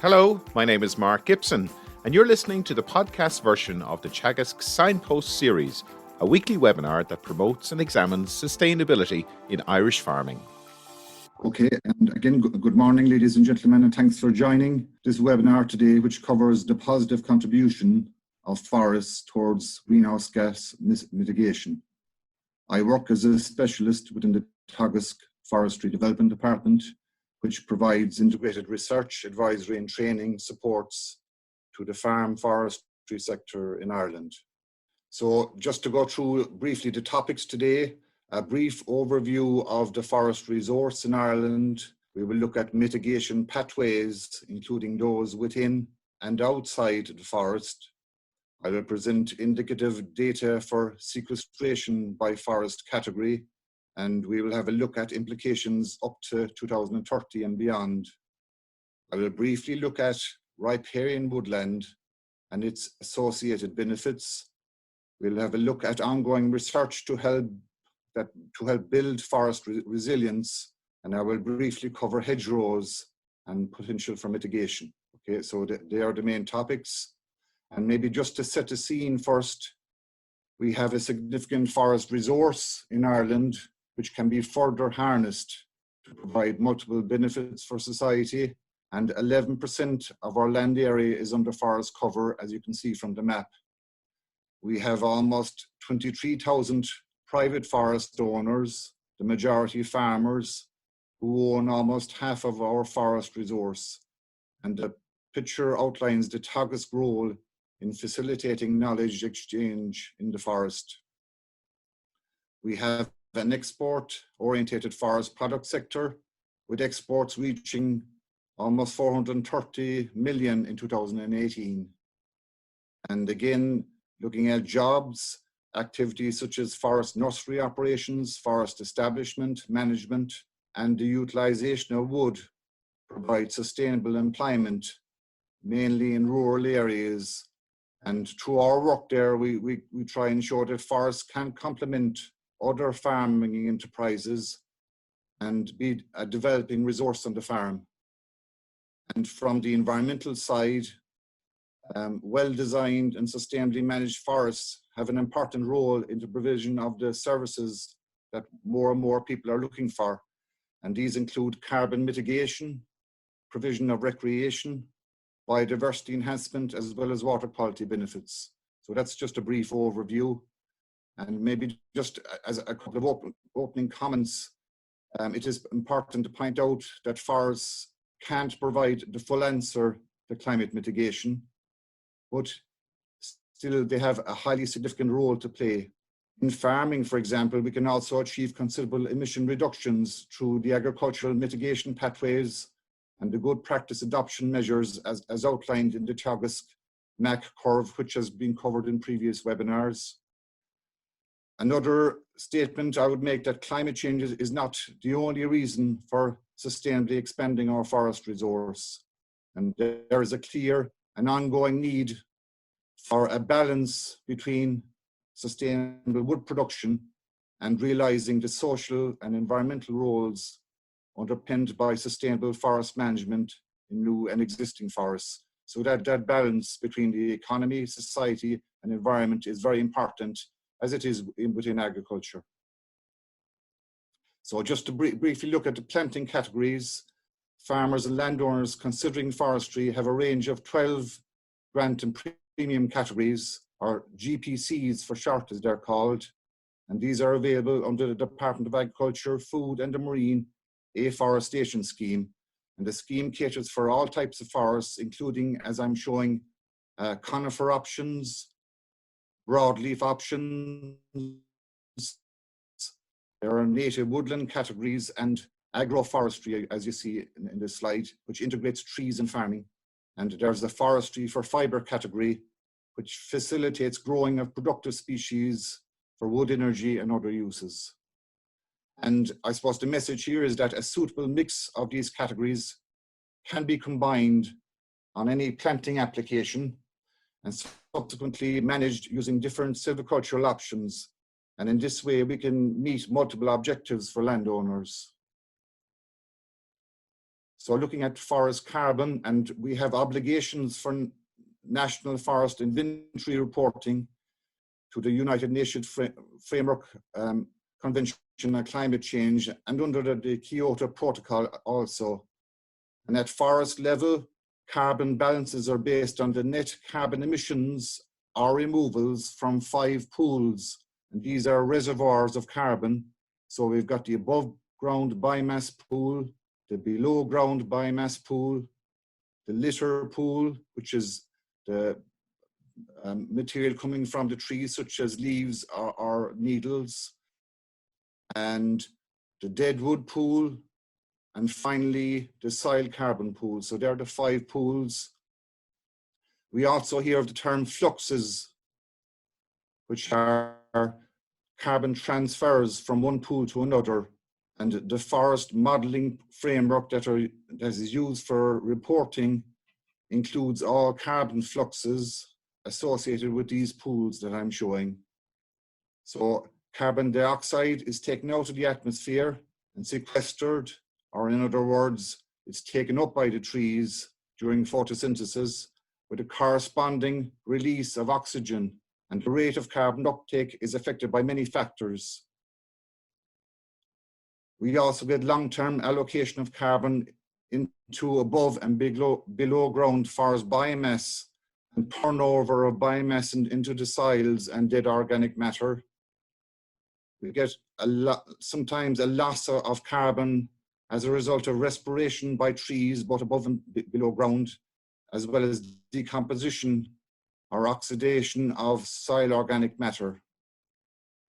Hello, my name is Mark Gibson, and you're listening to the podcast version of the Teagasc Signpost series, a weekly webinar that promotes and examines sustainability in Irish farming. Okay, and again, good morning, ladies and gentlemen, and thanks for joining this webinar today, which covers the positive contribution of forests towards greenhouse gas mitigation. I work as a specialist within the Teagasc Forestry Development Department, which provides integrated research, advisory and training supports to the farm forestry sector in Ireland. So just to go through briefly the topics today, a brief overview of the forest resource in Ireland. We will look at mitigation pathways, including those within and outside the forest. I will present indicative data for sequestration by forest category, and we will have a look at implications up to 2030 and beyond. I will briefly look at riparian woodland and its associated benefits. We'll have a look at ongoing research to help build forest resilience, and I will briefly cover hedgerows and potential for mitigation. Okay, so they are the main topics. And maybe just to set the scene first, we have a significant forest resource in Ireland which can be further harnessed to provide multiple benefits for society, and 11% of our land area is under forest cover, as you can see from the map. We have almost 23,000 private forest owners, the majority farmers, who own almost half of our forest resource. And the picture outlines the Teagasc role in facilitating knowledge exchange in the forest. We have an export-oriented forest product sector, with exports reaching almost 430 million in 2018. And again, looking at jobs, activities such as forest nursery operations, forest establishment, management, and the utilization of wood provide sustainable employment, mainly in rural areas. And through our work there, we try and ensure that forests can complement other farming enterprises and be a developing resource on the farm. And from the environmental side, well-designed and sustainably managed forests have an important role in the provision of the services that more and more people are looking for. And these include carbon mitigation, provision of recreation, biodiversity enhancement, as well as water quality benefits. So that's just a brief overview. And maybe just as a couple of opening comments, it is important to point out that forests can't provide the full answer to climate mitigation, but still they have a highly significant role to play. In farming, for example, we can also achieve considerable emission reductions through the agricultural mitigation pathways and the good practice adoption measures as outlined in the Teagasc MAC curve, which has been covered in previous webinars. Another statement I would make that climate change is not the only reason for sustainably expanding our forest resource. And there is a clear and ongoing need for a balance between sustainable wood production and realizing the social and environmental roles underpinned by sustainable forest management in new and existing forests. So that balance between the economy, society, and environment is very important, as it is within agriculture. So just to briefly look at the planting categories, farmers and landowners considering forestry have a range of 12 grant and premium categories, or GPCs for short as they're called, and these are available under the Department of Agriculture, Food and the Marine Afforestation Scheme. And the scheme caters for all types of forests, including, as I'm showing, conifer options, broadleaf options. There are native woodland categories and agroforestry, as you see in this slide, which integrates trees and farming. And there's the forestry for fiber category, which facilitates growing of productive species for wood energy and other uses. And I suppose the message here is that a suitable mix of these categories can be combined on any planting application and subsequently managed using different silvicultural options. And in this way, we can meet multiple objectives for landowners. So looking at forest carbon, and we have obligations for national forest inventory reporting to the United Nations Framework Convention on Climate Change and under the Kyoto Protocol also. And at forest level, carbon balances are based on the net carbon emissions or removals from 5 pools. And these are reservoirs of carbon. So we've got the above ground biomass pool, the below ground biomass pool, the litter pool, which is the material coming from the trees, such as leaves or needles, and the deadwood pool, and finally the soil carbon pool. So they're the 5 pools. We also hear of the term fluxes, which are carbon transfers from one pool to another. And the forest modeling framework that is used for reporting includes all carbon fluxes associated with these pools that I'm showing. So carbon dioxide is taken out of the atmosphere and sequestered, or in other words, it's taken up by the trees during photosynthesis with a corresponding release of oxygen, and the rate of carbon uptake is affected by many factors. We also get long-term allocation of carbon into above and below ground forest biomass and turnover of biomass into the soils and dead organic matter. We get sometimes a loss of carbon as a result of respiration by trees, both above and below ground, as well as decomposition or oxidation of soil organic matter.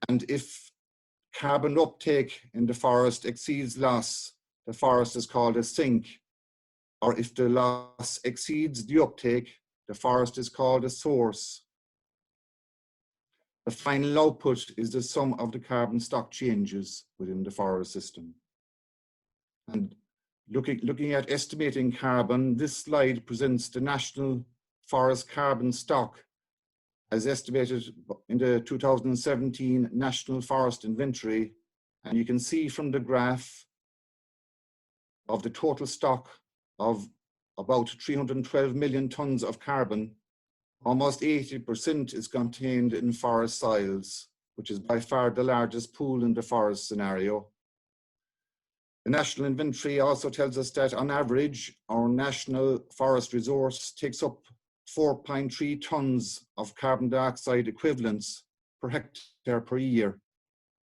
And if carbon uptake in the forest exceeds loss, the forest is called a sink. Or if the loss exceeds the uptake, the forest is called a source. The final output is the sum of the carbon stock changes within the forest system. And looking at estimating carbon, this slide presents the national forest carbon stock as estimated in the 2017 National Forest Inventory. And you can see from the graph of the total stock of about 312 million tons of carbon, almost 80% is contained in forest soils, which is by far the largest pool in the forest scenario. The National Inventory also tells us that on average, our national forest resource takes up 4.3 tons of carbon dioxide equivalents per hectare per year.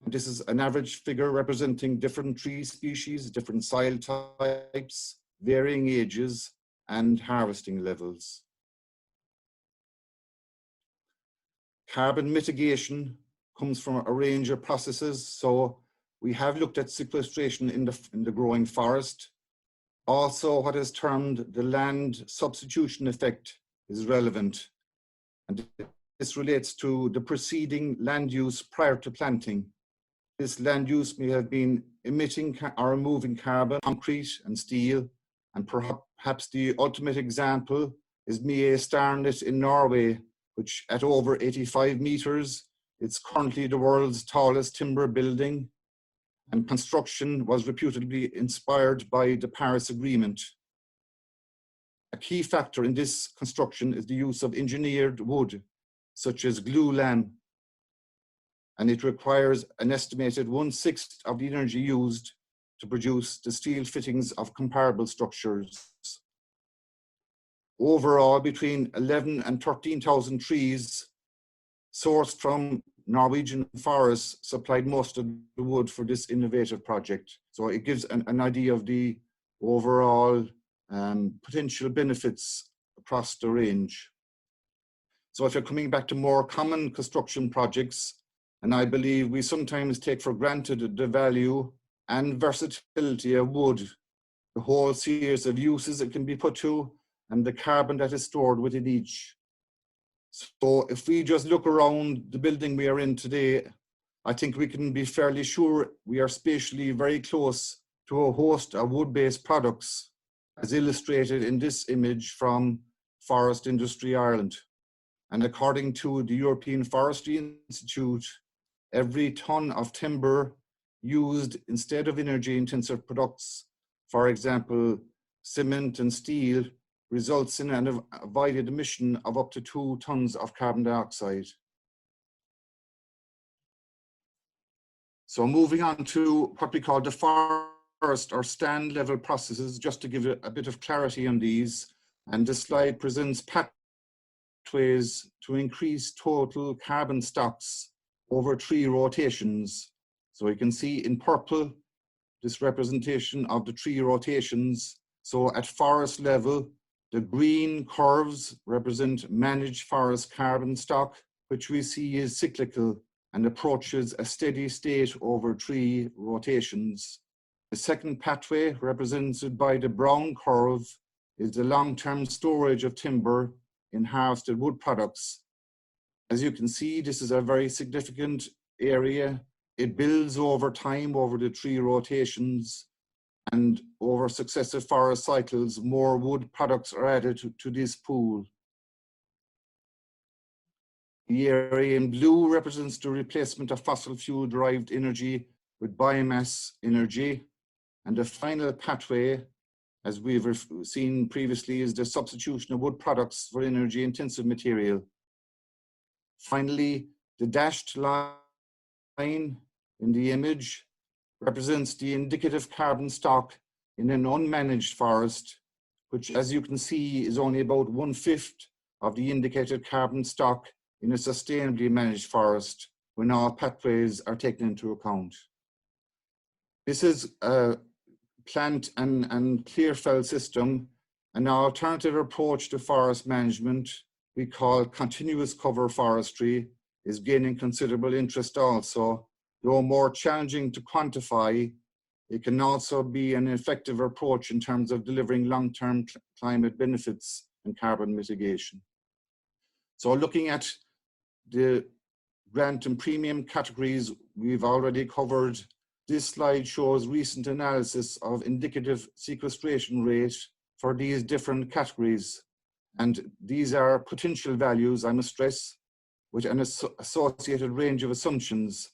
And this is an average figure representing different tree species, different soil types, varying ages, and harvesting levels. Carbon mitigation comes from a range of processes. So we have looked at sequestration in the growing forest. Also, what is termed the land substitution effect is relevant. And this relates to the preceding land use prior to planting. This land use may have been emitting or removing carbon, concrete and steel, and perhaps the ultimate example is Mie Starnet in Norway, which at over 85 meters, it's currently the world's tallest timber building, and construction was reputedly inspired by the Paris Agreement. A key factor in this construction is the use of engineered wood, such as glulam, and it requires an estimated 1/6 of the energy used to produce the steel fittings of comparable structures. Overall, between 11 and 13,000 trees sourced from Norwegian forests supplied most of the wood for this innovative project. So it gives an idea of the overall potential benefits across the range. So if you're coming back to more common construction projects, and I believe we sometimes take for granted the value and versatility of wood, the whole series of uses it can be put to, and the carbon that is stored within each. So if we just look around the building we are in today, I think we can be fairly sure we are spatially very close to a host of wood-based products, as illustrated in this image from Forest Industry Ireland. And according to the European Forestry Institute, every ton of timber used instead of energy-intensive products, for example, cement and steel results in an avoided emission of up to 2 tons of carbon dioxide. So moving on to what we call the forest or stand level processes, just to give a bit of clarity on these. And this slide presents pathways to increase total carbon stocks over 3 rotations. So you can see in purple, this representation of the 3 rotations. So at forest level, the green curves represent managed forest carbon stock, which we see is cyclical and approaches a steady state over 3 rotations. The second pathway, represented by the brown curve, is the long-term storage of timber in harvested wood products. As you can see, this is a very significant area. It builds over time, over the 3 rotations, and over successive forest cycles, more wood products are added to this pool. The area in blue represents the replacement of fossil fuel derived energy with biomass energy. And the final pathway, as we've seen previously, is the substitution of wood products for energy intensive material. Finally, the dashed line in the image represents the indicative carbon stock in an unmanaged forest, which, as you can see, is only about 1/5 of the indicated carbon stock in a sustainably managed forest when all pathways are taken into account. This is a plant and clear fell system. An alternative approach to forest management we call continuous cover forestry is gaining considerable interest also. Though more challenging to quantify, it can also be an effective approach in terms of delivering long-term climate benefits and carbon mitigation. So looking at the grant and premium categories we've already covered, this slide shows recent analysis of indicative sequestration rate for these different categories. And these are potential values, I must stress, with an associated range of assumptions.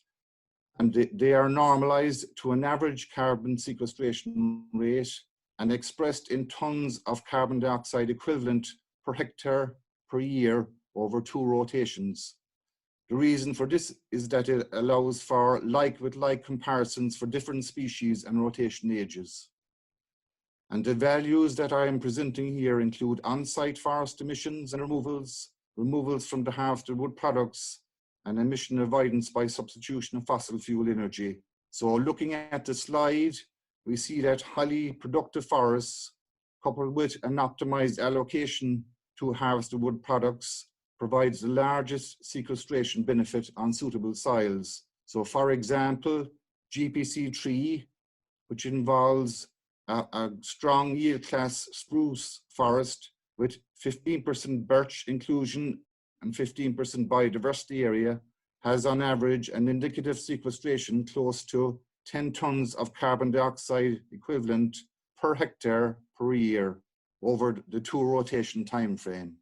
And they are normalized to an average carbon sequestration rate and expressed in tons of carbon dioxide equivalent per hectare per year over 2 rotations. The reason for this is that it allows for like with like comparisons for different species and rotation ages. And the values that I am presenting here include on-site forest emissions and removals, removals from the harvested wood products, and emission avoidance by substitution of fossil fuel energy. So looking at the slide, we see that highly productive forests, coupled with an optimized allocation to harvested wood products, provides the largest sequestration benefit on suitable soils. So for example, GPC3, which involves a strong yield class spruce forest with 15% birch inclusion and 15% biodiversity area, has on average an indicative sequestration close to 10 tons of carbon dioxide equivalent per hectare per year over the 2 rotation time frame.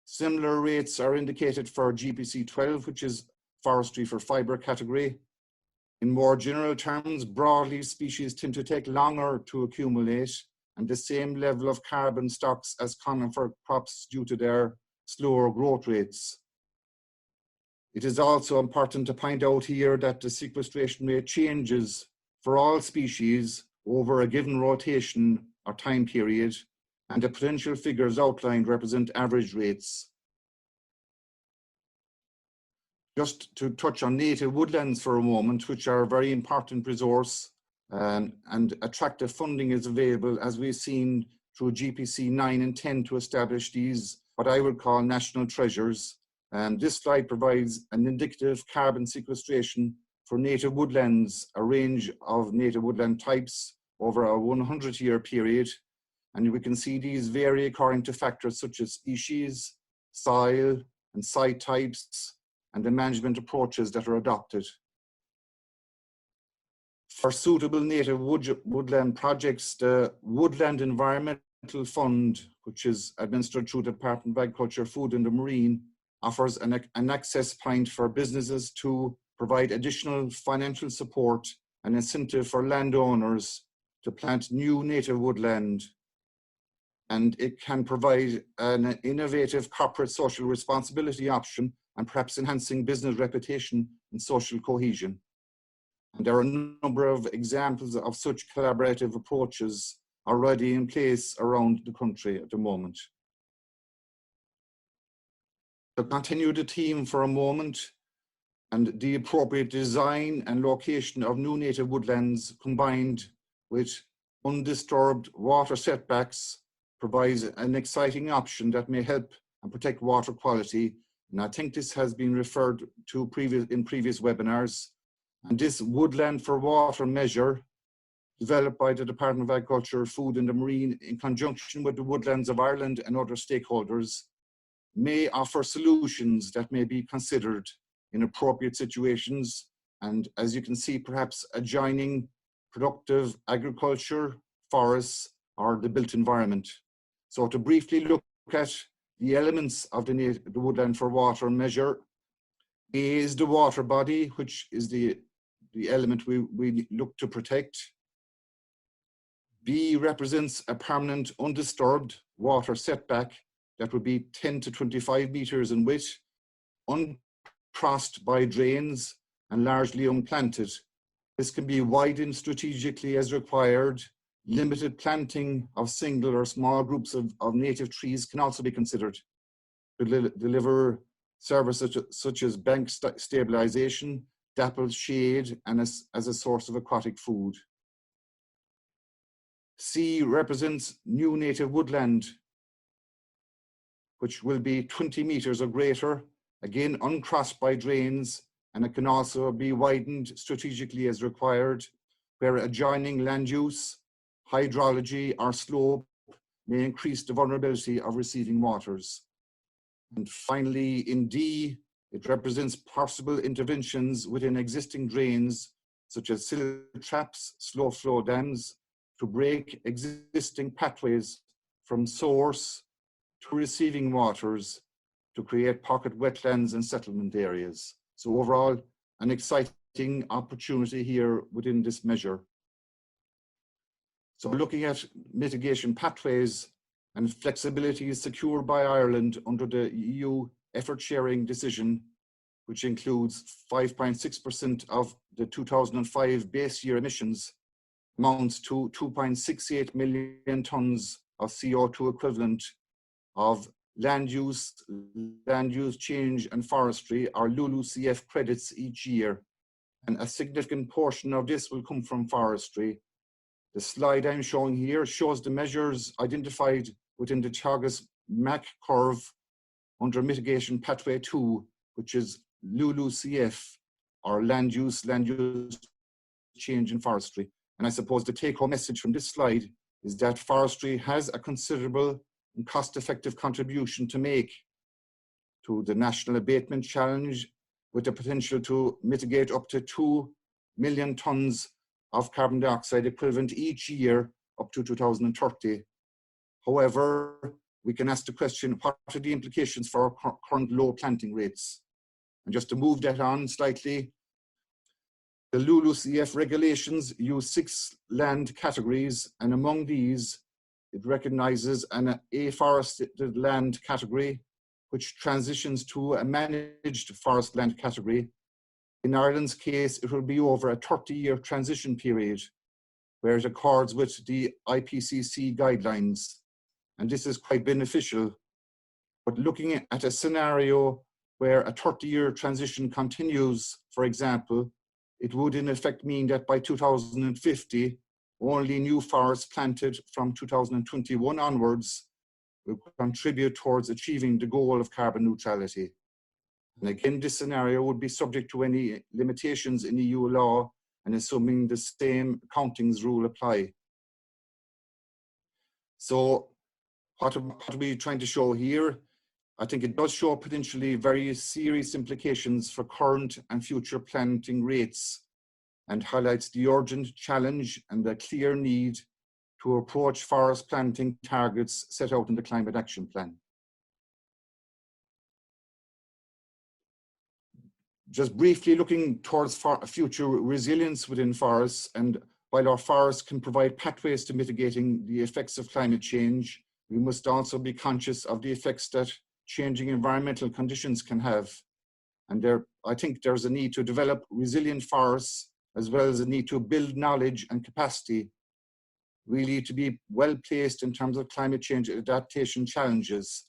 Similar rates are indicated for GPC12, which is forestry for fiber category. In more general terms, broadleaf species tend to take longer to accumulate and the same level of carbon stocks as conifer crops due to their slower growth rates. It is also important to point out here that the sequestration rate changes for all species over a given rotation or time period, and the potential figures outlined represent average rates. Just to touch on native woodlands for a moment, which are a very important resource, and attractive funding is available, as we've seen through GPC 9 and 10, to establish these, what I would call national treasures. And this slide provides an indicative carbon sequestration for native woodlands, a range of native woodland types over a 100-year period. And we can see these vary according to factors such as species, soil, and site types, and the management approaches that are adopted. For suitable native woodland projects, the Woodland Environmental Fund, which is administered through the Department of Agriculture, Food and the Marine, offers an access point for businesses to provide additional financial support and incentive for landowners to plant new native woodland and it can provide an innovative corporate social responsibility option and perhaps enhancing business reputation and social cohesion. And there are a number of examples of such collaborative approaches already in place around the country at the moment. To continue the theme for a moment, and the appropriate design and location of new native woodlands combined with undisturbed water setbacks provides an exciting option that may help and protect water quality. And I think this has been referred to in previous webinars. And this woodland for water measure, developed by the Department of Agriculture, Food and the Marine in conjunction with the Woodlands of Ireland and other stakeholders, may offer solutions that may be considered in appropriate situations. And as you can see, perhaps adjoining productive agriculture, forests, or the built environment. So to briefly look at the elements of the woodland for water measure, A is the water body, which is the element we look to protect. B represents a permanent undisturbed water setback that would be 10 to 25 meters in width, uncrossed by drains and largely unplanted. This can be widened strategically as required. Limited planting of single or small groups of native trees can also be considered to deliver services such as bank stabilization, dappled shade, and as a source of aquatic food. C represents new native woodland, which will be 20 meters or greater, again uncrossed by drains, and it can also be widened strategically as required, where adjoining land use, hydrology, or slope may increase the vulnerability of receiving waters. And finally, in D, it represents possible interventions within existing drains, such as silt traps, slow flow dams, to break existing pathways from source to receiving waters to create pocket wetlands and settlement areas. So overall, an exciting opportunity here within this measure. So looking at mitigation pathways and flexibility is secured by Ireland under the EU effort sharing decision, which includes 5.6% of the 2005 base year emissions, amounts to 2.68 million tonnes of CO2 equivalent of land use change and forestry, or LULUCF credits each year. And a significant portion of this will come from forestry. The slide I'm showing here shows the measures identified within the Teagasc MAC curve under mitigation pathway 2, which is LULUCF, or land use change in forestry. And I suppose the take-home message from this slide is that forestry has a considerable and cost-effective contribution to make to the national abatement challenge, with the potential to mitigate up to 2 million tonnes of carbon dioxide equivalent each year up to 2030. However, we can ask the question, what are the implications for our current low planting rates? And just to move that on slightly, the LULUCF regulations use 6 land categories, and among these, it recognizes an afforested land category, which transitions to a managed forest land category. In Ireland's case, it will be over a 30-year transition period, where it accords with the IPCC guidelines. And this is quite beneficial. But looking at a scenario where a 30-year transition continues, for example, it would in effect mean that by 2050, only new forests planted from 2021 onwards will contribute towards achieving the goal of carbon neutrality. And again, this scenario would be subject to any limitations in EU law and assuming the same countings rule apply. So what are we trying to show here? I think it does show potentially very serious implications for current and future planting rates, and highlights the urgent challenge and the clear need to approach forest planting targets set out in the Climate Action Plan. Just briefly looking towards future resilience within forests, and while our forests can provide pathways to mitigating the effects of climate change, we must also be conscious of the effects that changing environmental conditions can have. And I think there's a need to develop resilient forests, as well as a need to build knowledge and capacity, really to be well placed in terms of climate change adaptation challenges.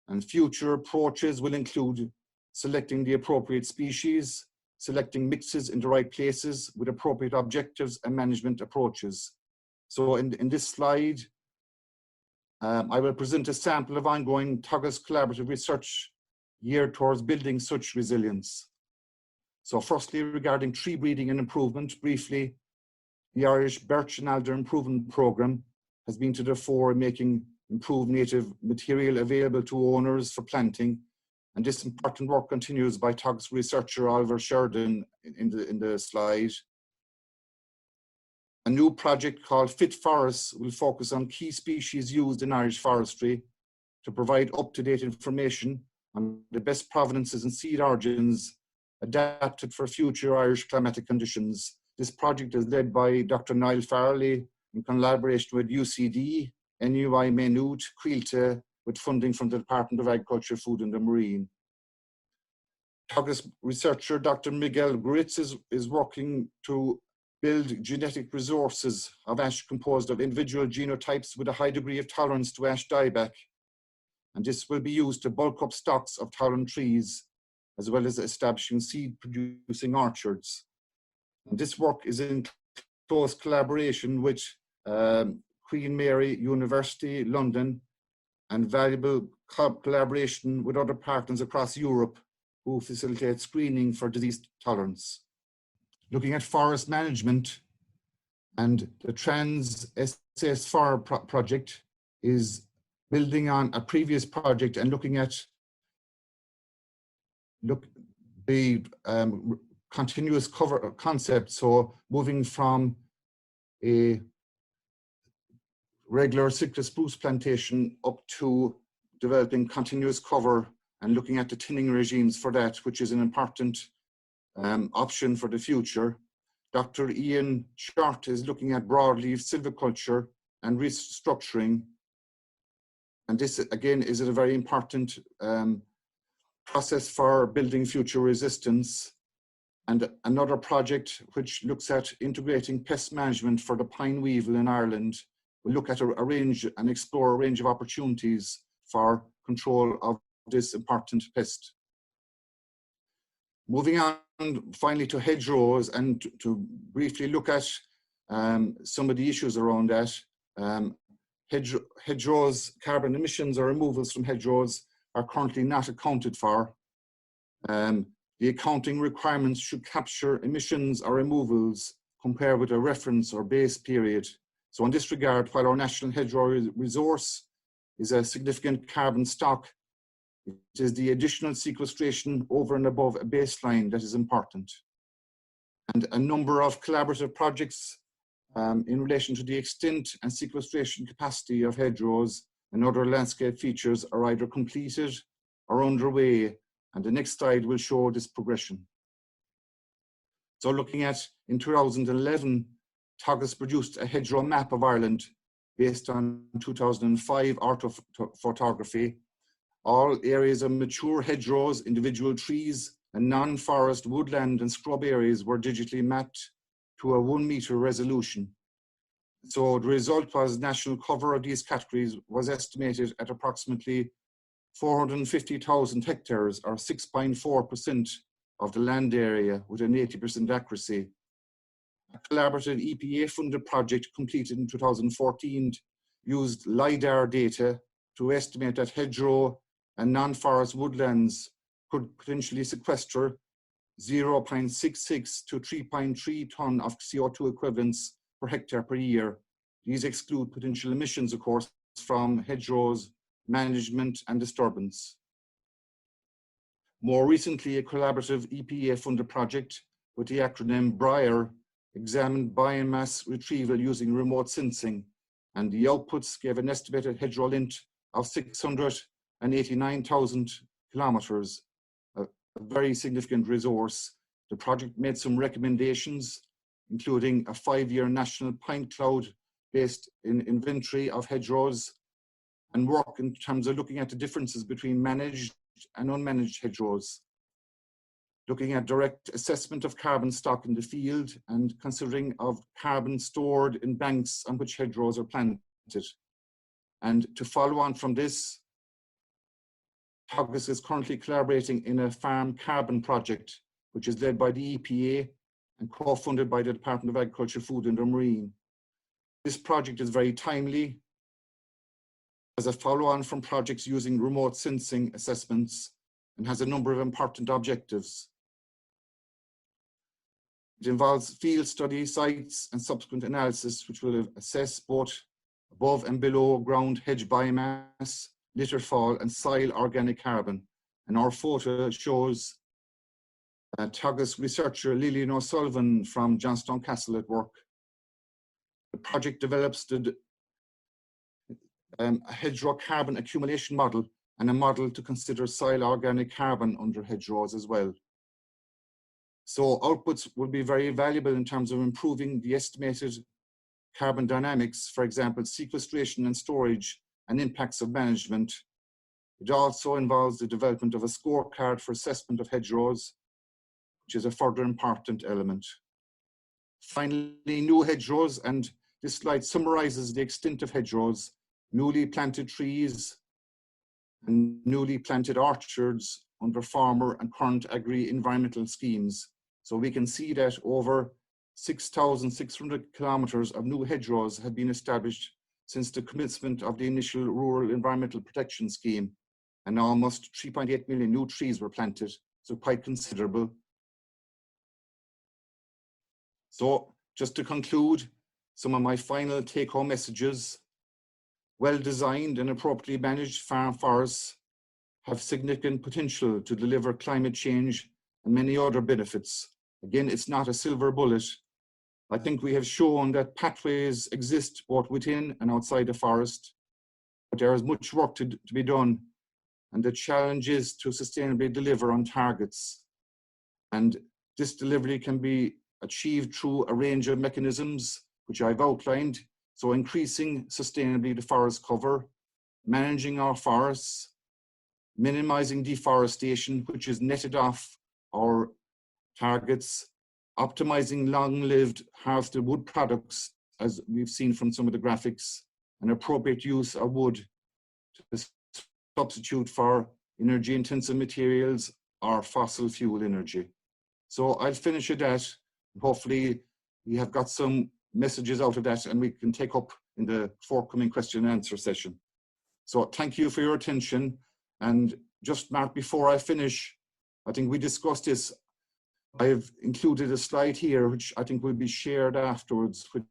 And future approaches will include selecting the appropriate species, selecting mixes in the right places with appropriate objectives and management approaches. So in this slide, I will present a sample of ongoing Teagasc collaborative research geared towards building such resilience. So firstly, regarding tree breeding and improvement, briefly, the Irish Birch and Alder Improvement Programme has been to the fore in making improved native material available to owners for planting. And this important work continues by Teagasc researcher Oliver Sheridan in the slide. A new project called Fit Forests will focus on key species used in Irish forestry to provide up-to-date information on the best provenances and seed origins adapted for future Irish climatic conditions. This project is led by Dr. Niall Farley in collaboration with UCD, NUI Maynooth, Quilta, with funding from the Department of Agriculture, Food and the Marine. Teagasc researcher Dr. Miguel Gritz is working to build genetic resources of ash composed of individual genotypes with a high degree of tolerance to ash dieback. And this will be used to bulk up stocks of tolerant trees, as well as establishing seed-producing orchards. And this work is in close collaboration with Queen Mary University, London, and valuable collaboration with other partners across Europe who facilitate screening for disease tolerance. Looking at forest management, and the Trans SS4 project is building on a previous project and looking at the continuous cover concept. So moving from a regular citrus spruce plantation up to developing continuous cover and looking at the thinning regimes for that, which is an important option for the future. Dr. Ian Short is looking at broadleaf silviculture and restructuring. And this, again, is a very important process for building future resistance. And another project which looks at integrating pest management for the pine weevil in Ireland will look at a range and explore a range of opportunities for control of this important pest. Moving on finally to hedgerows, and to briefly look at some of the issues around that. Hedgerows, carbon emissions or removals from hedgerows are currently not accounted for. The accounting requirements should capture emissions or removals compared with a reference or base period. So in this regard, while our national hedgerow resource is a significant carbon stock, it is the additional sequestration over and above a baseline that is important. And a number of collaborative projects in relation to the extent and sequestration capacity of hedgerows and other landscape features are either completed or underway, and the next slide will show this progression. So looking at, in 2011, Teagasc produced a hedgerow map of Ireland based on 2005 orthophotography. All areas of mature hedgerows, individual trees, and non-forest woodland and scrub areas were digitally mapped to a 1 meter resolution. So the result was national cover of these categories was estimated at approximately 450,000 hectares, or 6.4% of the land area, with an 80% accuracy. A collaborative EPA-funded project completed in 2014 used LiDAR data to estimate that hedgerow and non-forest woodlands could potentially sequester 0.66 to 3.3 tonne of CO2 equivalents per hectare per year. These exclude potential emissions, of course, from hedgerows, management and disturbance. More recently, a collaborative EPA-funded project with the acronym BRIAR examined biomass retrieval using remote sensing, and the outputs gave an estimated hedgerow length of 689,000 kilometres, a very significant resource. The project made some recommendations, including a 5-year national pine cloud-based inventory of hedgerows, and work in terms of looking at the differences between managed and unmanaged hedgerows, looking at direct assessment of carbon stock in the field and considering of carbon stored in banks on which hedgerows are planted. And to follow on from this, Teagasc is currently collaborating in a farm carbon project, which is led by the EPA and co-funded by the Department of Agriculture, Food and Marine. This project is very timely as a follow-on from projects using remote sensing assessments and has a number of important objectives. It involves field study sites and subsequent analysis, which will assess both above and below ground hedge biomass, litter fall, and soil organic carbon. And our photo shows Teagasc researcher Lillian O'Sullivan from Johnstone Castle at work. The project develops a hedgerow carbon accumulation model and a model to consider soil organic carbon under hedgerows as well. So outputs will be very valuable in terms of improving the estimated carbon dynamics, for example, sequestration and storage and impacts of management. It also involves the development of a scorecard for assessment of hedgerows, which is a further important element. Finally, new hedgerows, and this slide summarizes the extent of hedgerows, newly planted trees, and newly planted orchards under former and current agri-environmental schemes. So we can see that over 6,600 kilometers of new hedgerows have been established since the commencement of the initial Rural Environmental Protection Scheme, and almost 3.8 million new trees were planted, so quite considerable. So just to conclude, some of my final take-home messages: well-designed and appropriately managed farm forests have significant potential to deliver climate change and many other benefits. Again, it's not a silver bullet. I think we have shown that pathways exist both within and outside the forest, but there is much work to be done, and the challenge is to sustainably deliver on targets. And this delivery can be achieved through a range of mechanisms, which I've outlined. So increasing sustainably the forest cover, managing our forests, minimizing deforestation, which is netted off our targets, optimizing long-lived harvested wood products, as we've seen from some of the graphics, and appropriate use of wood to substitute for energy-intensive materials or fossil fuel energy. So I'll finish at that. Hopefully we have got some messages out of that and we can take up in the forthcoming question and answer session. So thank you for your attention. And just, Mark, before I finish, I think we discussed this. I've included a slide here, which I think will be shared afterwards, which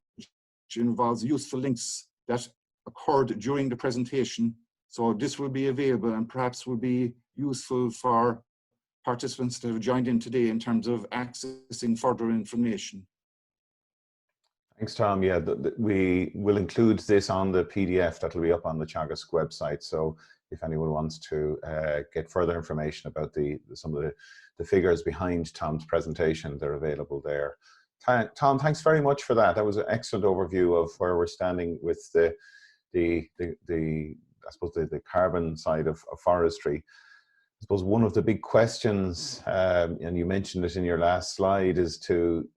involves useful links that occurred during the presentation. So this will be available and perhaps will be useful for participants that have joined in today in terms of accessing further information. Thanks, Tom. Yeah, we will include this on the PDF that will be up on the Teagasc website. So if anyone wants to get further information about some of the figures behind Tom's presentation, they're available there. Tom, thanks very much for that. That was an excellent overview of where we're standing with the I suppose the carbon side of forestry. I suppose one of the big questions, and you mentioned it in your last slide, is to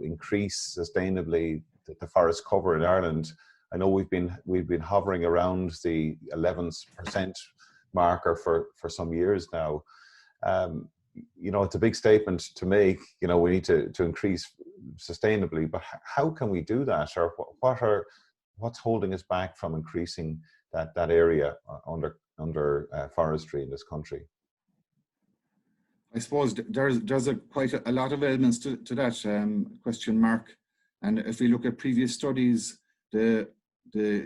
increase sustainably the forest cover in Ireland. I know we've been hovering around the 11% marker for some years now. You know, it's a big statement to make. You know, we need to increase sustainably, but how can we do that, or what's holding us back from increasing that area under forestry in this country? I suppose there's quite a lot of elements to that question, Mark. And if we look at previous studies, the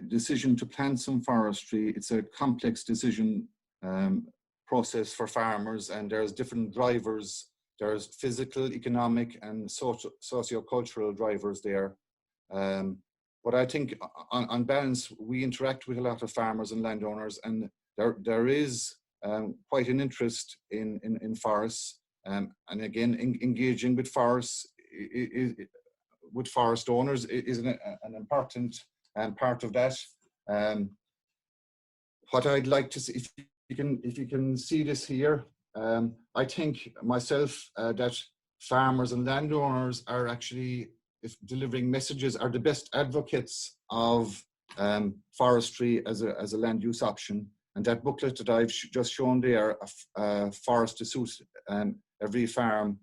decision to plant some forestry, it's a complex decision process for farmers, and there's different drivers. There's physical, economic, and socio-cultural drivers there. But I think on balance, we interact with a lot of farmers and landowners, and there is quite an interest in forests, and again, engaging with forests, with forest owners is an important part of that. what I'd like to see, if you can see this here, I think myself that farmers and landowners are actually, if delivering messages, are the best advocates of forestry as a land use option. And that booklet that I've just shown there, Forest to Suit Every Farm,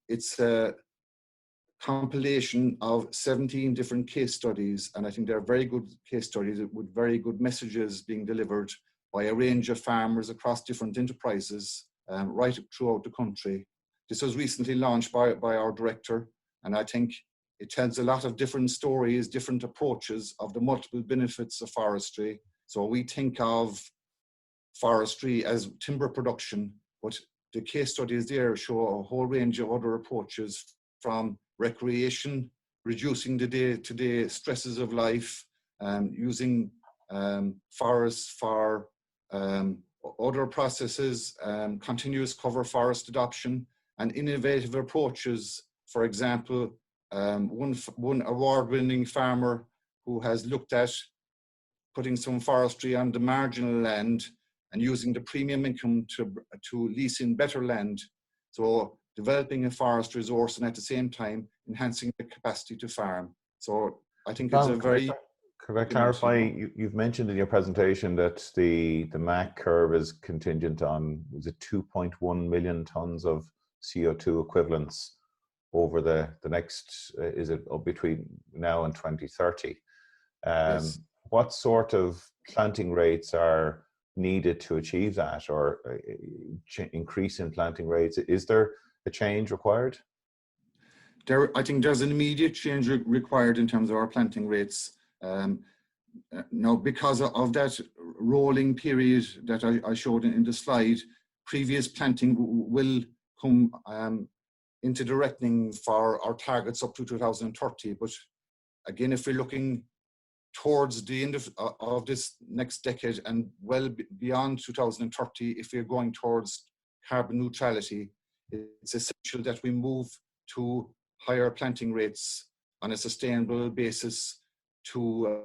it's a compilation of 17 different case studies, and I think they're very good case studies with very good messages being delivered by a range of farmers across different enterprises right throughout the country. This was recently launched by our director, and I think it tells a lot of different stories, different approaches of the multiple benefits of forestry. So we think of forestry as timber production, but the case studies there show a whole range of other approaches, from recreation, reducing the day-to-day stresses of life, using forests for other processes, continuous cover forest adoption, and innovative approaches. For example, one award-winning farmer who has looked at putting some forestry on the marginal land and using the premium income to lease in better land. So developing a forest resource and at the same time enhancing the capacity to farm. So I think it's a very... Could I clarify, you've mentioned in your presentation that the MAC curve is contingent on, was it 2.1 million tons of CO2 equivalents over the next, is it between now and 2030? Yes. What sort of planting rates are needed to achieve that, or increase in planting rates? Is there a change required? I think there's an immediate change required in terms of our planting rates. Now, because of that rolling period that I showed in the slide, previous planting will come into the reckoning for our targets up to 2030. But again, if we're looking towards the end of this next decade and well beyond 2030, if we're going towards carbon neutrality, it's essential that we move to higher planting rates on a sustainable basis to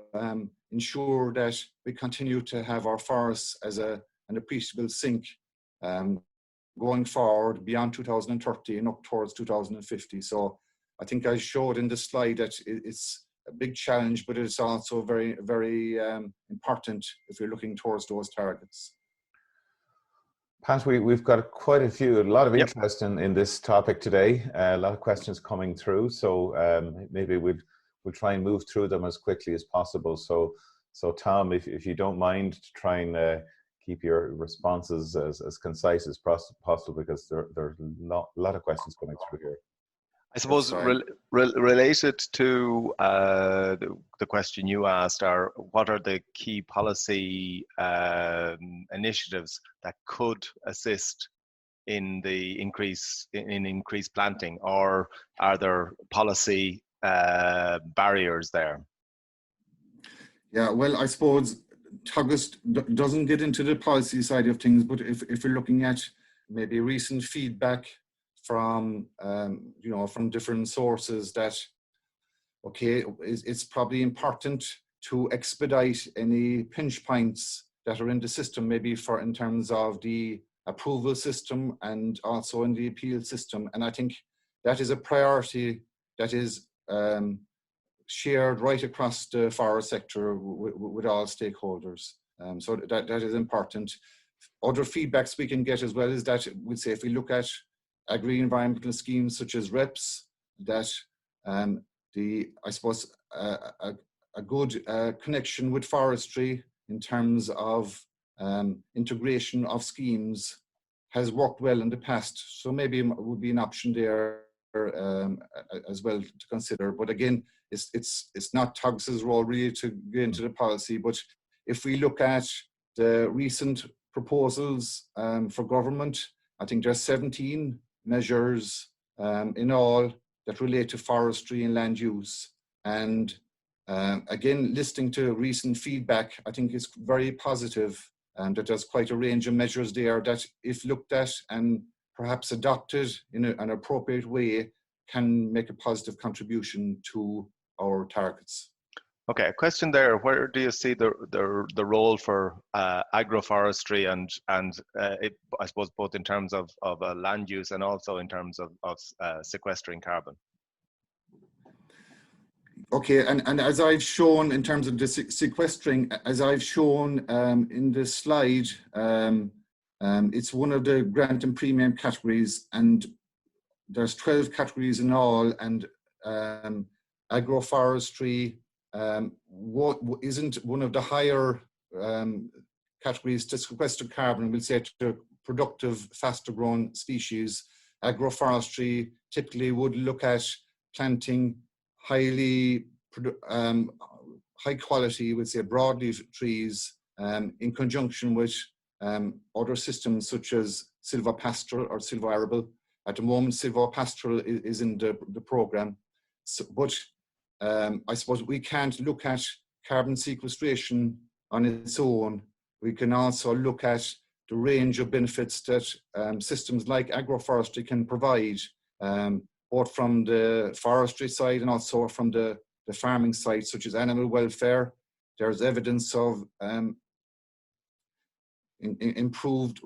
ensure that we continue to have our forests as an appreciable sink going forward beyond 2030 and up towards 2050. So I think I showed in the slide that it's a big challenge, but it's also very, very important if you're looking towards those targets. Pat, we've got a lot of interest in this topic today. A lot of questions coming through, so maybe we'll try and move through them as quickly as possible. So Tom, if you don't mind, try and keep your responses as concise as possible, because there's a lot of questions coming through here. I suppose related to the question you asked, are what are the key policy initiatives that could assist in the increased planting, or are there policy barriers there? Yeah, well, I suppose Teagasc doesn't get into the policy side of things, but if you're looking at maybe recent feedback from from different sources, that it's probably important to expedite any pinch points that are in the system, maybe in terms of the approval system and also in the appeal system. And I think that is a priority that is shared right across the forest sector with all stakeholders. So that is important. Other feedbacks we can get as well is that, we'd say, if we look at agri-environmental schemes such as REPS, that I suppose a good connection with forestry in terms of integration of schemes has worked well in the past. So maybe it would be an option there as well to consider. But again, it's not Teagasc's role really to get into the policy. But if we look at the recent proposals for government, I think there's 17 measures in all that relate to forestry and land use. And again, listening to recent feedback, I think is very positive, and that there's quite a range of measures there that, if looked at and perhaps adopted in an appropriate way, can make a positive contribution to our targets. Okay, a question there. Where do you see the role for agroforestry and I suppose both in terms of land use and also in terms of sequestering carbon? Okay, and as I've shown in terms of the sequestering, as I've shown in this slide, it's one of the grant and premium categories, and there's 12 categories in all, and agroforestry isn't one of the higher categories to sequester carbon, we'll say, to productive, faster grown species. Agroforestry typically would look at planting high quality, we'll say, broadleaf trees in conjunction with other systems such as silvopastoral or silvoarable. At the moment, silvopastoral is in the program, so, but I suppose we can't look at carbon sequestration on its own. We can also look at the range of benefits that systems like agroforestry can provide, both from the forestry side and also from the farming side, such as animal welfare. There's evidence of improved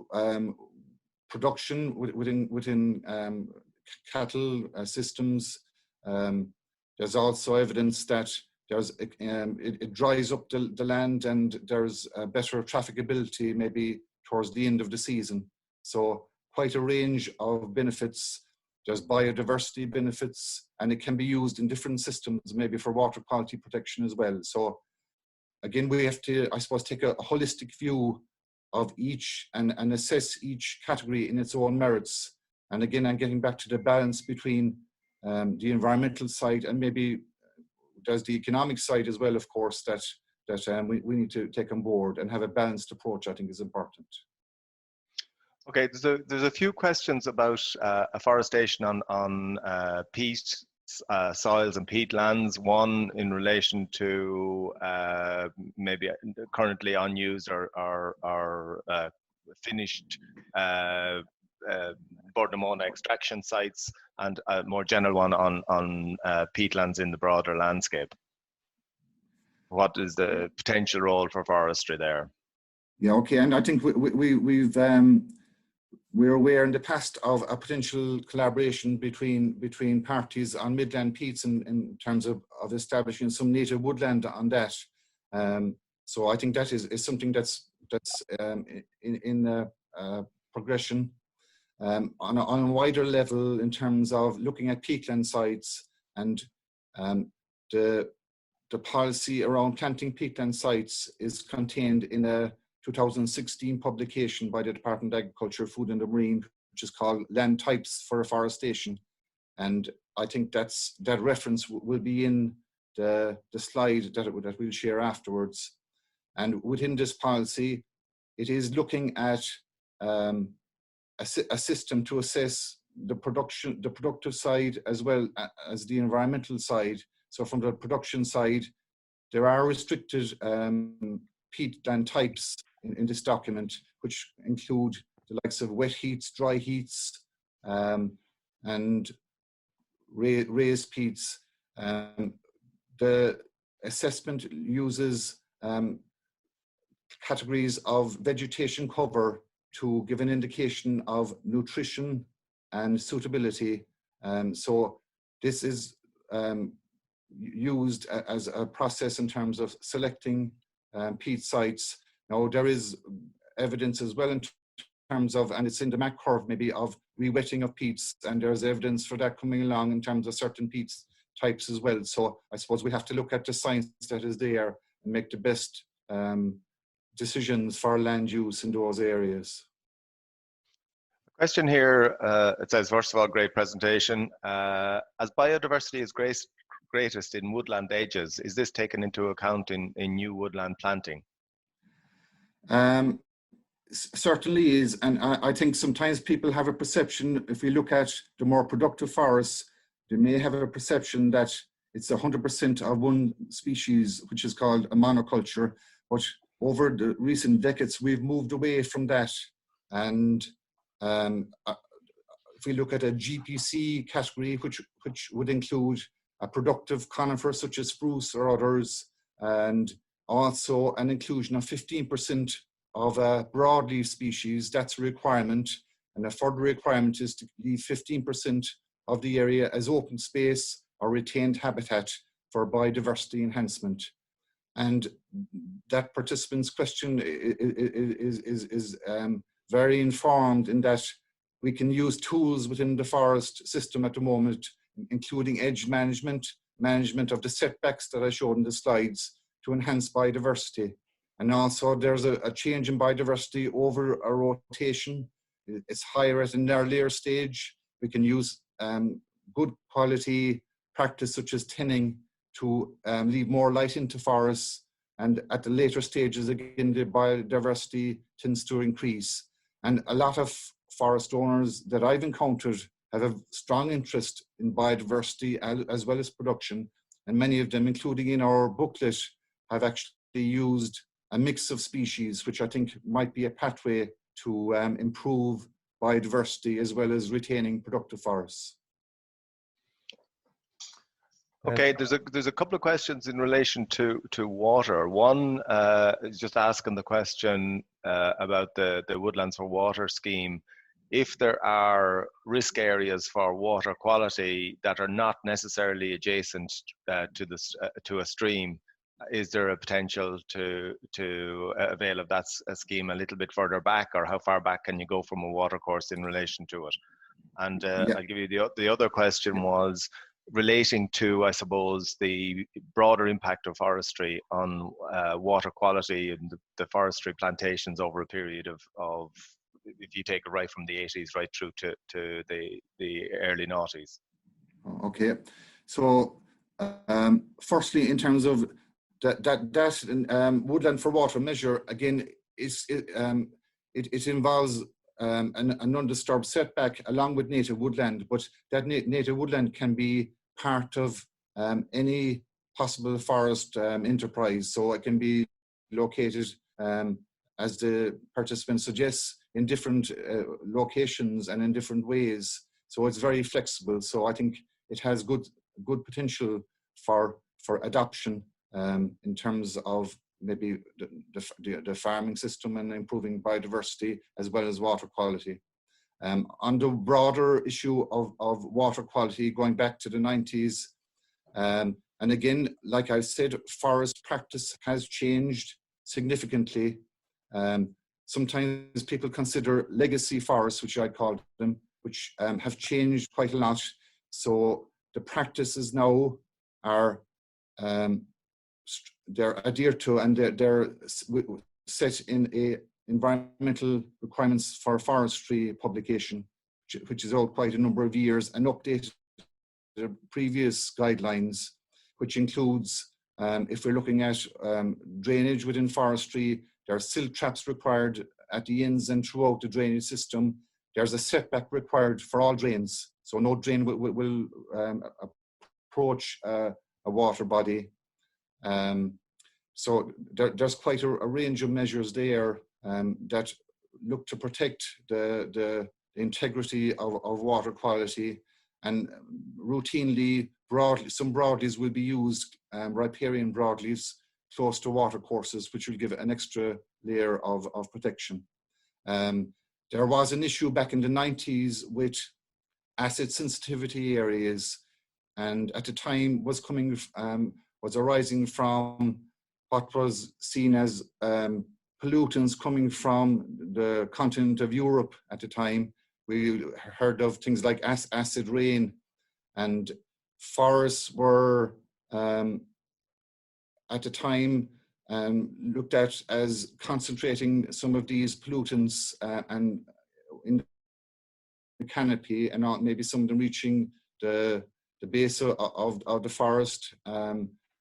production within cattle systems. There's also evidence that it dries up the land, and there's a better trafficability maybe towards the end of the season. So quite a range of benefits. There's biodiversity benefits, and it can be used in different systems, maybe for water quality protection as well. So again, we have to, I suppose, take a holistic view of each and assess each category in its own merits. And again, I'm getting back to the balance between the environmental side, and maybe there's the economic side as well, of course, that we need to take on board, and have a balanced approach, I think, is important. Okay, there's a few questions about afforestation on peat soils and peatlands. One in relation to maybe currently unused or finished Bordemona extraction sites, and a more general one on peatlands in the broader landscape. What is the potential role for forestry there? Yeah, okay, and I think we're aware in the past of a potential collaboration between parties on midland peats in terms of establishing some native woodland on that. So I think that is something that's in progression. On a wider level, in terms of looking at peatland sites, and the policy around planting peatland sites is contained in a 2016 publication by the Department of Agriculture, Food and the Marine, which is called Land Types for Afforestation. And I think that reference will be in the slide that we'll share afterwards. And within this policy, it is looking at a system to assess the productive side as well as the environmental side. So from the production side, there are restricted peatland types in this document, which include the likes of wet heaths, dry heaths, and raised peats. The assessment uses categories of vegetation cover to give an indication of nutrition and suitability. So this is used as a process in terms of selecting peat sites. Now, there is evidence as well in terms of, and it's in the MAC curve maybe, of re-wetting of peats, and there's evidence for that coming along in terms of certain peat types as well. So I suppose we have to look at the science that is there and make the best decisions for land use in those areas. Question here, it says, first of all, great presentation. As biodiversity is greatest in woodland ages, is this taken into account in new woodland planting? Certainly is, and I think sometimes people have a perception, if we look at the more productive forests, they may have a perception that it's 100% of one species, which is called a monoculture, but over the recent decades, we've moved away from that. And if we look at a GPC category, which would include a productive conifer such as spruce or others, and also an inclusion of 15% of broadleaf species. That's a requirement, and a further requirement is to leave 15% of the area as open space or retained habitat for biodiversity enhancement. And that participant's question is very informed in that we can use tools within the forest system at the moment, including edge management, management of the setbacks that I showed in the slides, to enhance biodiversity. And also there's a change in biodiversity over a rotation. It's higher at an earlier stage. We can use good quality practice such as thinning to leave more light into forests. And at the later stages, again, the biodiversity tends to increase. And a lot of forest owners that I've encountered have a strong interest in biodiversity as well as production. And many of them, including in our booklet, have actually used a mix of species, which I think might be a pathway to improve biodiversity as well as retaining productive forests. Okay, there's a couple of questions in relation to water. One is just asking the question about the Woodlands for Water scheme. If there are risk areas for water quality that are not necessarily adjacent to a stream, is there a potential to avail of that scheme a little bit further back, or how far back can you go from a watercourse in relation to it? And I'll give you the other question was relating to, I suppose, the broader impact of forestry on water quality and the forestry plantations over a period of, if you take it right from the 80s right through to the early noughties. Okay, so firstly, in terms of that Woodland for Water measure, again, it involves an undisturbed setback along with native woodland, but that native woodland can be part of any possible forest enterprise. So it can be located, as the participant suggests, in different locations and in different ways. So it's very flexible. So I think it has good potential for adoption in terms of maybe the farming system and improving biodiversity as well as water quality. On the broader issue of water quality, going back to the 90s, and again, like I said, forest practice has changed significantly. Sometimes people consider legacy forests, which I call them, which have changed quite a lot. So the practices now are they're adhered to, and they're set in a environmental requirements for forestry publication, which is out quite a number of years, and updated the previous guidelines, which includes, if we're looking at drainage within forestry, there are silt traps required at the ends and throughout the drainage system. There's a setback required for all drains, so no drain will approach a water body. So there's quite a range of measures there that look to protect the integrity of water quality, and routinely some broadleaves will be used, riparian broadleaves, close to water courses, which will give it an extra layer of protection. There was an issue back in the 90s with acid sensitivity areas, and at the time was arising from what was seen as pollutants coming from the continent of Europe at the time. We heard of things like acid rain, and forests were at the time looked at as concentrating some of these pollutants and in the canopy, and not maybe some of them reaching the base of the forest.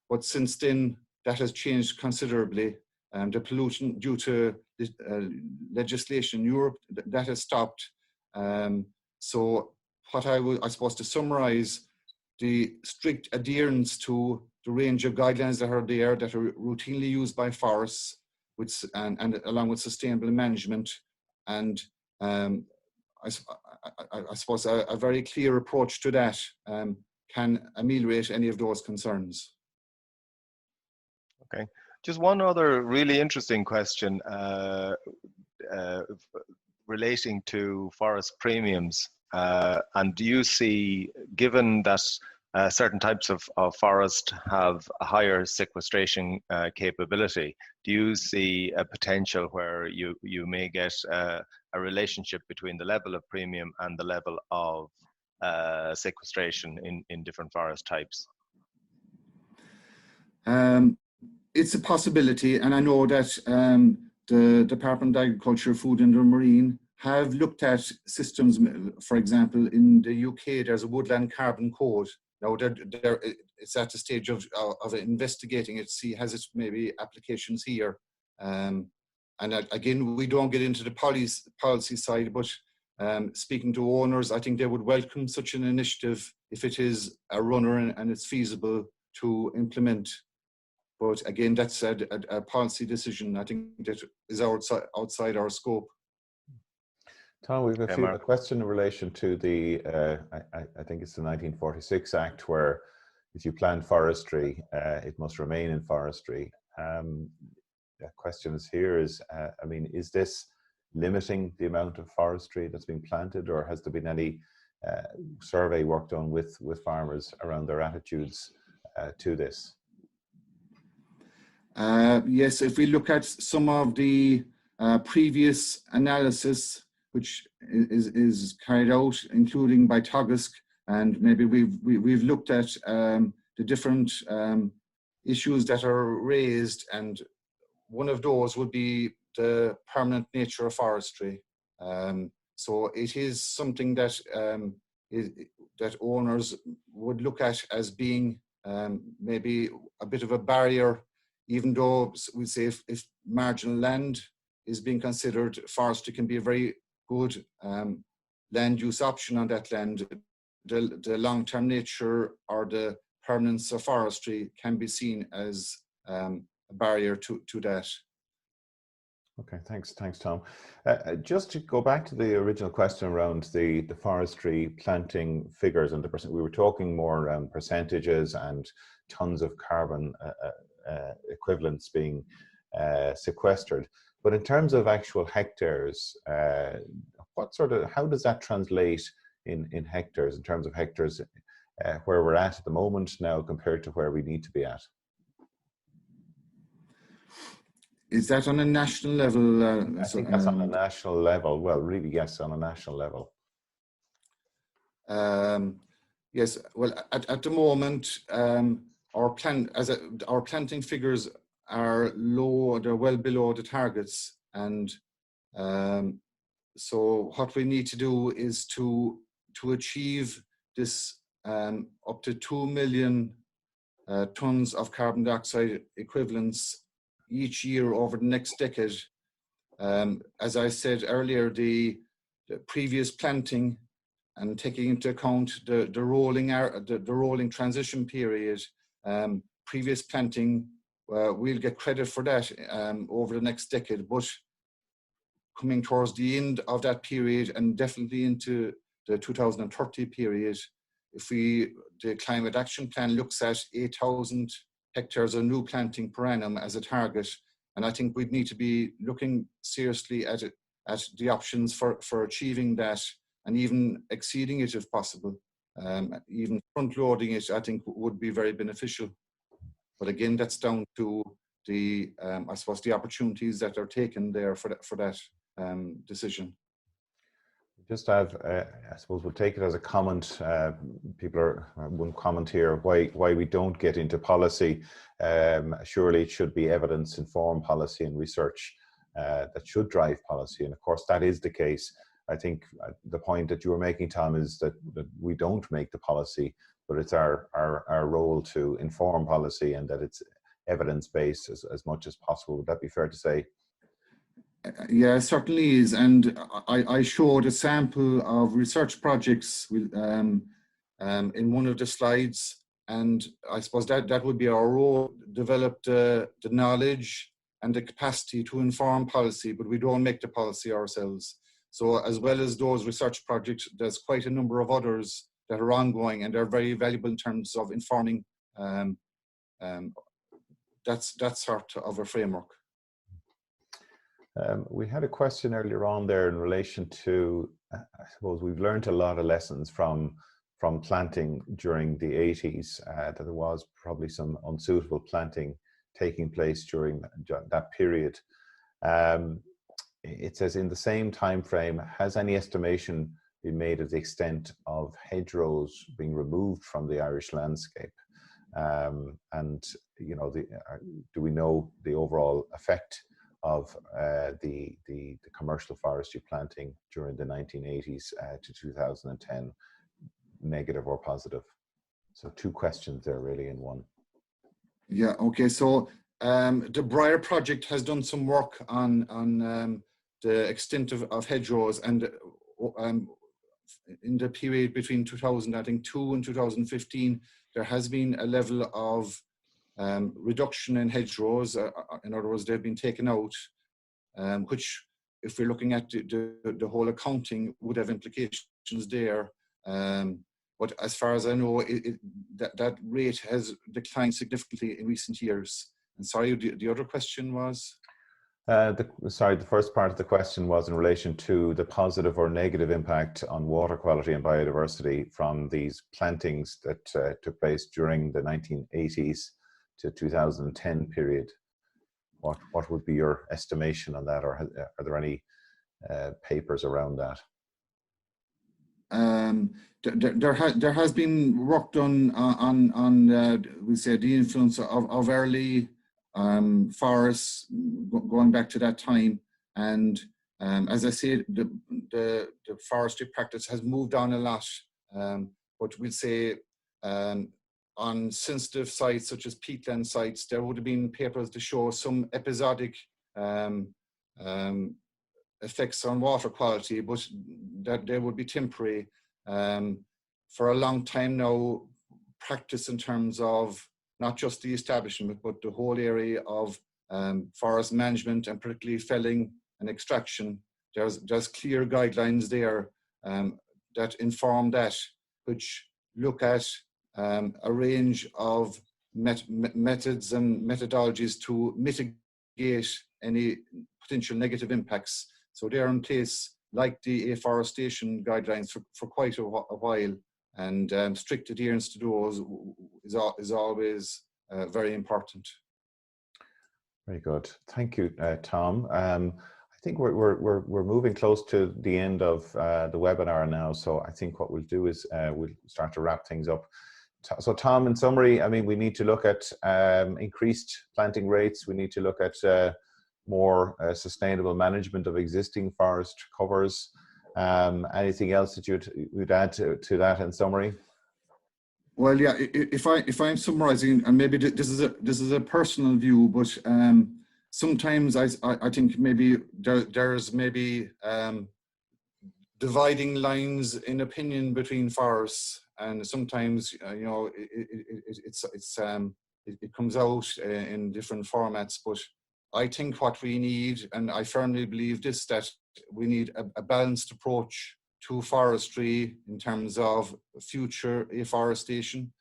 But since then, that has changed considerably. The pollution due to legislation in Europe, that has stopped. So what I suppose to summarize, the strict adherence to the range of guidelines that are there, that are routinely used by forests, and along with sustainable management, and I suppose a very clear approach to that can ameliorate any of those concerns. Okay. Just one other really interesting question relating to forest premiums. And do you see, given that certain types of forest have a higher sequestration capability, do you see a potential where you may get a relationship between the level of premium and the level of sequestration in different forest types? It's a possibility, and I know that the Department of Agriculture, Food and Marine have looked at systems. For example, in the UK, there's a woodland carbon code. Now, it's at the stage of investigating it, see has it maybe applications here. And again, we don't get into the policy side, but speaking to owners, I think they would welcome such an initiative if it is a runner and it's feasible to implement. But again, that's a policy decision. I think that is outside our scope. Tom, we have a question in relation to the, I think it's the 1946 Act, where if you plant forestry, it must remain in forestry. The question is here is, I mean, is this limiting the amount of forestry that's being planted, or has there been any survey work done with farmers around their attitudes to this? Yes, if we look at some of the previous analysis, which is carried out, including by Teagasc, and maybe we've looked at the different issues that are raised, and one of those would be the permanent nature of forestry. So it is something that that owners would look at as being maybe a bit of a barrier. Even though we say if marginal land is being considered, forestry can be a very good land use option on that land. The long-term nature or the permanence of forestry can be seen as a barrier to that. Okay, thanks, Tom. Just to go back to the original question around the forestry planting figures and the percent, we were talking more around percentages and tons of carbon equivalents being sequestered, but in terms of actual hectares, how does that translate in hectares, in terms of hectares, where we're at the moment now compared to where we need to be at? Is that on a national level? I think that's on a national level. Well, really, yes, on a national level. Yes. Well, at the moment, our planting figures are low. They're well below the targets, and so what we need to do is to achieve this up to 2 million tons of carbon dioxide equivalents each year over the next decade. As I said earlier, the previous planting and taking into account the rolling transition period, previous planting, we'll get credit for that over the next decade. But coming towards the end of that period and definitely into the 2030 period, the Climate Action Plan looks at 8,000 hectares of new planting per annum as a target, and I think we'd need to be looking seriously at the options for achieving that and even exceeding it if possible. Even front loading it, I think, would be very beneficial. But again, that's down to I suppose the opportunities that are taken there for that decision. Just have, I suppose we'll take it as a comment. One comment here, why we don't get into policy. Surely it should be evidence-informed policy and research that should drive policy. And of course, that is the case. I think the point that you were making, Tom, is that we don't make the policy, but it's our role to inform policy and that it's evidence-based as much as possible. Would that be fair to say? Yeah, it certainly is. And I showed a sample of research projects in one of the slides. And I suppose that would be our role, develop the knowledge and the capacity to inform policy, but we don't make the policy ourselves. So as well as those research projects, there's quite a number of others that are ongoing, and they're very valuable in terms of informing that sort of a framework. We had a question earlier on there in relation to, I suppose we've learned a lot of lessons from planting during the 80s, that there was probably some unsuitable planting taking place during that period. It says in the same time frame, has any estimation been made of the extent of hedgerows being removed from the Irish landscape? And you know, do we know the overall effect of the commercial forestry planting during the 1980s to 2010, negative or positive? So two questions there really in one. Yeah, okay, so the Briar project has done some work on the extent of hedgerows, and in the period between 2002 and 2015, there has been a level of reduction in hedgerows. In other words, they've been taken out, which, if we're looking at the whole accounting, would have implications there. But as far as I know, that rate has declined significantly in recent years. And sorry, the other question was? Sorry, the first part of the question was in relation to the positive or negative impact on water quality and biodiversity from these plantings that took place during the 1980s to 2010 period. What would be your estimation on that, or are there any papers around that? There has been work done on we say the influence of early forests going back to that time, and as I said, the forestry practice has moved on a lot, but we'd say on sensitive sites such as peatland sites, there would have been papers to show some episodic effects on water quality, but that they would be temporary. For a long time now, practice in terms of not just the establishment, but the whole area of forest management, and particularly felling and extraction, there's clear guidelines there that inform that, which look at a range of methods and methodologies to mitigate any potential negative impacts. So they're in place, like the afforestation guidelines, for quite a while, and strict adherence to those is always very important. Very good, thank you, Tom. I think we're moving close to the end of the webinar now, so I think what we'll do is we'll start to wrap things up. So Tom, in summary, I mean, we need to look at increased planting rates. We need to look at more sustainable management of existing forest covers. Anything else that you'd add to that in summary? Well, yeah, if I'm summarizing, and maybe this is a personal view, but sometimes I think maybe there's maybe dividing lines in opinion between forests, and sometimes you know it comes out in different formats. But I think what we need, and I firmly believe this, that we need a balanced approach to forestry in terms of future afforestation.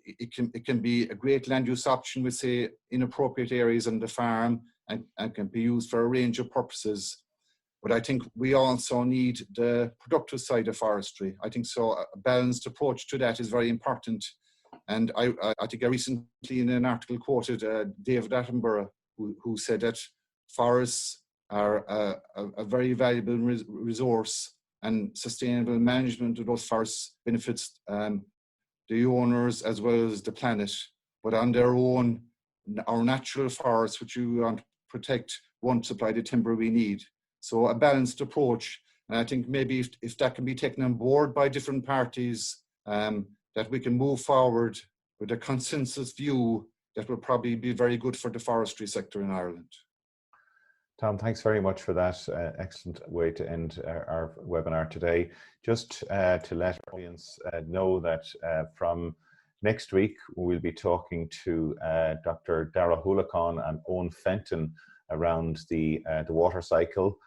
It can be a great land use option with, say, inappropriate areas on the farm, and can be used for a range of purposes. But I think we also need the productive side of forestry. I think so a balanced approach to that is very important. And I think I recently in an article quoted David Attenborough, who said that forests are a very valuable resource, and sustainable management of those forests benefits the owners as well as the planet. But on their own, our natural forests, which we want to protect, won't supply the timber we need. So a balanced approach, and I think maybe if that can be taken on board by different parties, that we can move forward with a consensus view that will probably be very good for the forestry sector in Ireland. Tom, thanks very much for that. Excellent way to end our webinar today. Just to let our audience know that from next week, we'll be talking to Dr. Tom Houlihan and Owen Fenton around the water cycle.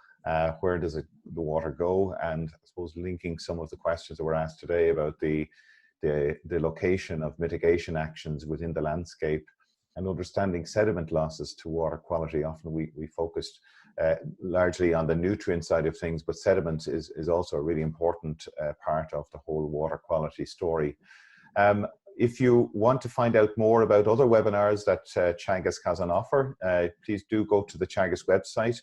Where does the water go? And I suppose linking some of the questions that were asked today about the location of mitigation actions within the landscape, and understanding sediment losses to water quality. Often we focused largely on the nutrient side of things, but sediment is also a really important part of the whole water quality story. If you want to find out more about other webinars that Teagasc has on offer, please do go to the Teagasc website,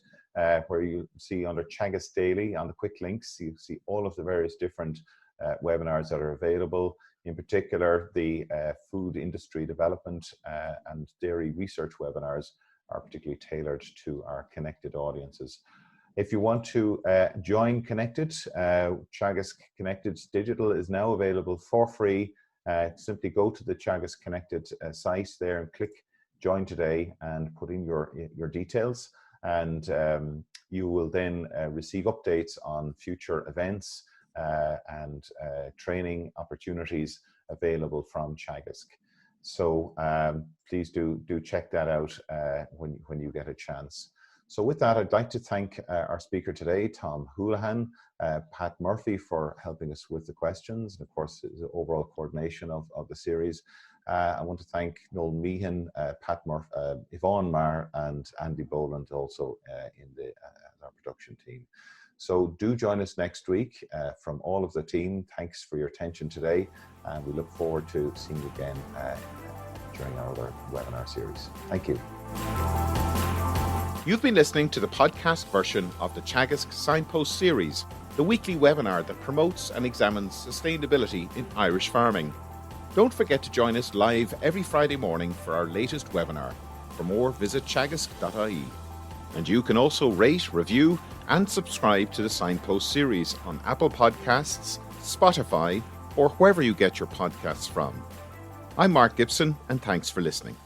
where you see under Teagasc Daily, on the quick links, you see all of the various different webinars that are available. In particular, the food industry development and dairy research webinars are particularly tailored to our connected audiences. If you want to join Connected, Teagasc Connected Digital is now available for free. Simply go to the Teagasc Connected site there and click Join Today and put in your details, and you will then receive updates on future events and training opportunities available from Teagasc. So please do check that out when you get a chance. So with that, I'd like to thank our speaker today, Tom Houlihan, Pat Murphy for helping us with the questions, and of course the overall coordination of the series. I want to thank Noel Meehan, Pat Murphy, Yvonne Marr, and Andy Boland also in our production team. So do join us next week from all of the team. Thanks for your attention today, and we look forward to seeing you again during our other webinar series. Thank you. You've been listening to the podcast version of the Teagasc Signpost series, the weekly webinar that promotes and examines sustainability in Irish farming. Don't forget to join us live every Friday morning for our latest webinar. For more, visit teagasc.ie. And you can also rate, review, and subscribe to the Signpost series on Apple Podcasts, Spotify, or wherever you get your podcasts from. I'm Mark Gibson, and thanks for listening.